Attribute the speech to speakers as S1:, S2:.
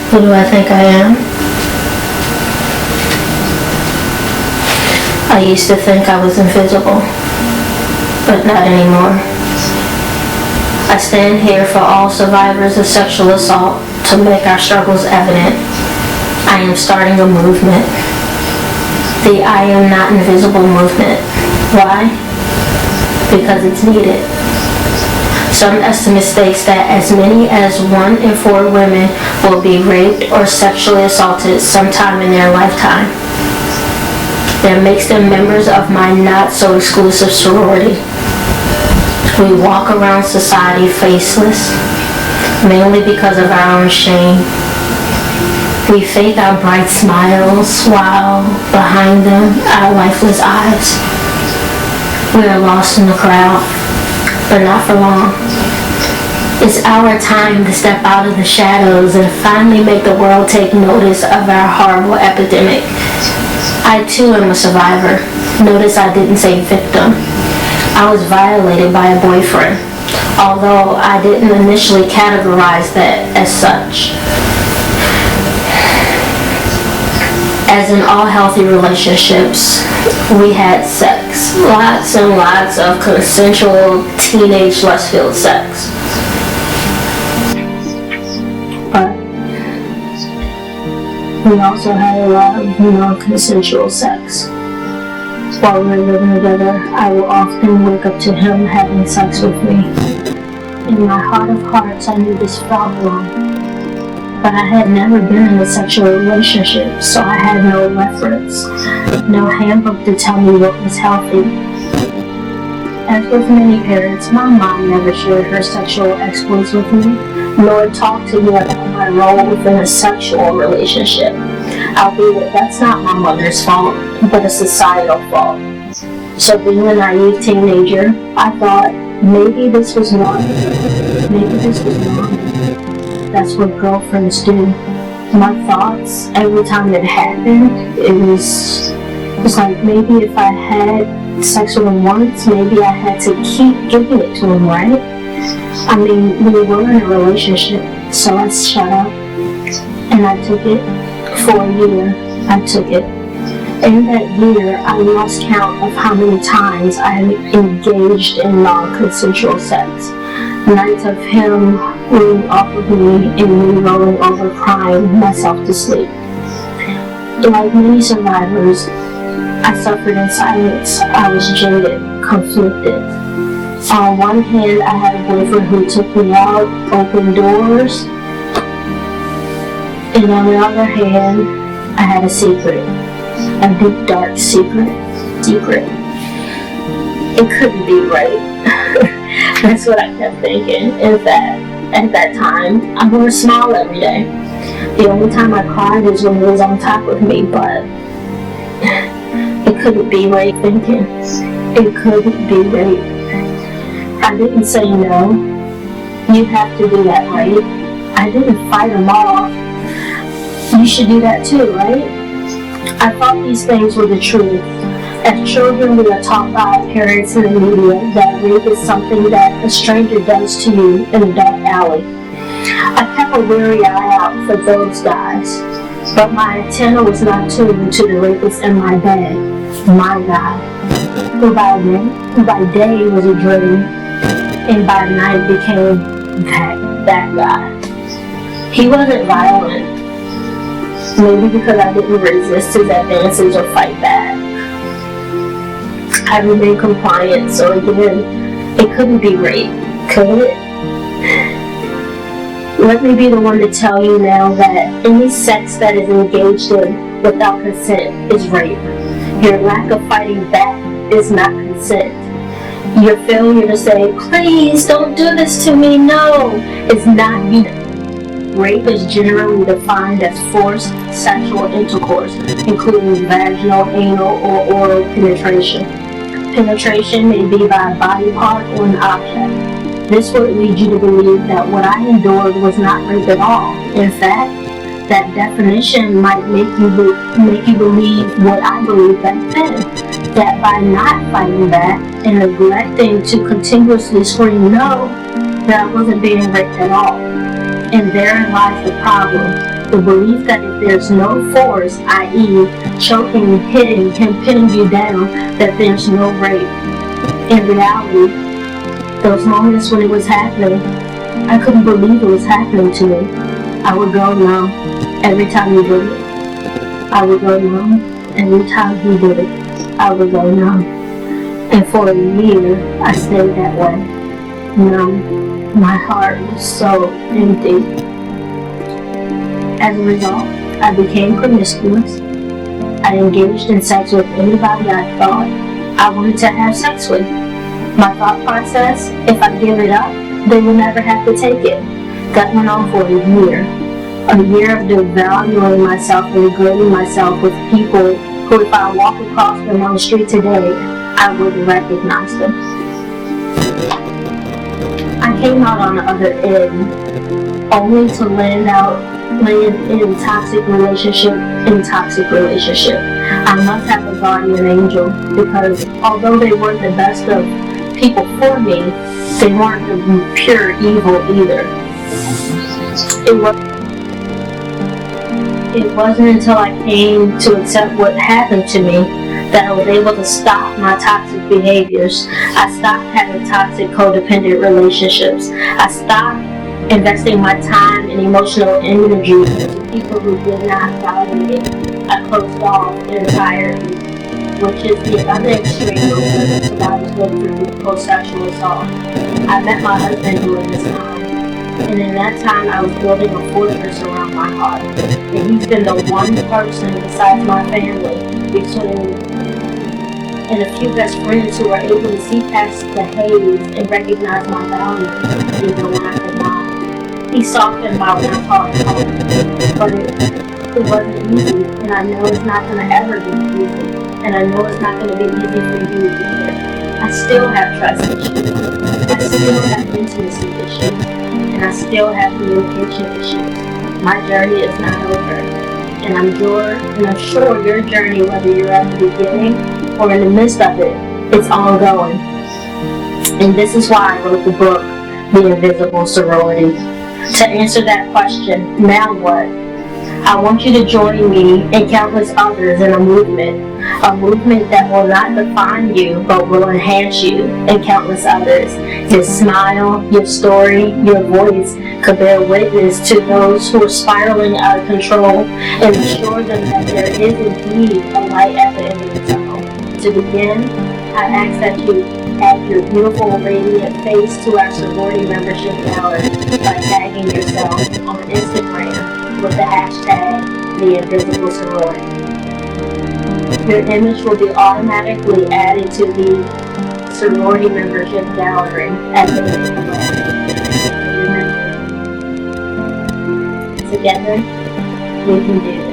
S1: Who do I think I am? I used to think I was invisible, but not anymore. I stand here for all survivors of sexual assault to make our struggles evident. I am starting a movement. The I am not invisible movement. Why? Because it's needed. Some estimates states that as many as 1 in 4 women will be raped or sexually assaulted sometime in their lifetime. That makes them members of my not-so-exclusive sorority. We walk around society faceless, mainly because of our own shame. We fake our bright smiles while behind them, our lifeless eyes. We are lost in the crowd, but not for long. It's our time to step out of the shadows and finally make the world take notice of our horrible epidemic. I too am a survivor. Notice I didn't say victim. I was violated by a boyfriend, although I didn't initially categorize that as such. As in all healthy relationships, we had sex. Lots and lots of consensual teenage lust-filled sex. But we also had a lot of non-consensual sex. While we were living together, I will often wake up to him having sex with me. In my heart of hearts, I knew this felt wrong. But I had never been in a sexual relationship, so I had no reference, no handbook to tell me what was healthy. As with many parents, my mom never shared her sexual exploits with me, nor talked to me about my role within a sexual relationship. Albeit that's not my mother's fault, but a societal fault. So being a naive teenager, I thought maybe this was normal. That's what girlfriends do. My thoughts, every time it happened, it was like maybe if I had sex with him once, maybe I had to keep giving it to him, right? I mean, we were in a relationship, so I shut up and I took it. For a year, I took it. In that year, I lost count of how many times I engaged in non-consensual sex. Nights of him rolling off of me and me rolling over crying myself to sleep. Like many survivors, I suffered in silence. I was jaded, conflicted. On one hand, I had a boyfriend who took me out, opened doors, and on the other hand, I had a secret, a deep, dark secret. It couldn't be right. That's what I kept thinking. In fact, at that time, I wore a smile every day. The only time I cried is when he was on top of me, but it couldn't be right thinking. It couldn't be right. I didn't say no. You have to do that, right? I didn't fight him off. You should do that too, right? I thought these things were the truth. As children, we are taught by our parents and the media that rape is something that a stranger does to you in a dark alley. I kept a wary eye out for those guys, but my antenna was not tuned to the rapist in my bed, my guy, who by day was a dream, and by night became that guy. He wasn't violent. Maybe because I didn't resist his advances or fight back. I remained compliant, so again, it couldn't be rape, could it? Let me be the one to tell you now that any sex that is engaged in without consent is rape. Your lack of fighting back is not consent. Your failure to say, please don't do this to me, no, is not Rape is generally defined as forced sexual intercourse, including vaginal, anal, or oral penetration. Penetration may be by a body part or an object. This would lead you to believe that what I endured was not rape at all. In fact, that definition might make you believe what I believed back then, that by not fighting back and neglecting to continuously scream no, that I wasn't being raped at all. And therein lies the problem. The belief that if there's no force, i.e. choking, hitting, him pinning you down, that there's no rape. In reality, those moments when it was happening, I couldn't believe it was happening to me. I would go numb every time he did it. I would go numb every time he did it. I would go numb. And for a year, I stayed that way. Numb. My heart was so empty. As a result, I became promiscuous. I engaged in sex with anybody I thought I wanted to have sex with. My thought process, if I give it up, they will never have to take it. That went on for a year. A year of devaluing myself and degrading myself with people who, if I walk across them on the street today, I wouldn't recognize them. I came out on the other end, only to land in toxic relationship. I must have a guardian angel, because although they weren't the best of people for me, they weren't the pure evil either. It wasn't until I came to accept what happened to me that I was able to stop my toxic behaviors. I stopped having toxic codependent relationships. I stopped investing my time and emotional energy into people who did not value me. I closed off entirely, which is the other extreme of what I was going through post-sexual assault. I met my husband during this time, and in that time I was building a fortress around my heart. And he's been the one person besides my family, and a few best friends who are able to see past the haze and recognize my value, even when I could not. He softened my heart, but it wasn't easy, and I know it's not going to ever be easy, and I know it's not going to be easy for you either. I still have trust issues, I still have intimacy issues, and I still have communication issues. My journey is not over, and I'm sure your journey, whether you're at the beginning or in the midst of it, it's ongoing. And this is why I wrote the book, The Invisible Sorority. To answer that question, now what? I want you to join me and countless others in a movement that will not define you, but will enhance you and countless others. Your smile, your story, your voice could bear witness to those who are spiraling out of control, and assure them that there is indeed a light at the end of the tunnel. To begin, I ask that you add your beautiful, radiant face to our sorority membership gallery by tagging yourself on Instagram with the hashtag The Invisible Sorority. Your image will be automatically added to the sorority membership gallery at the end below. Remember, together we can do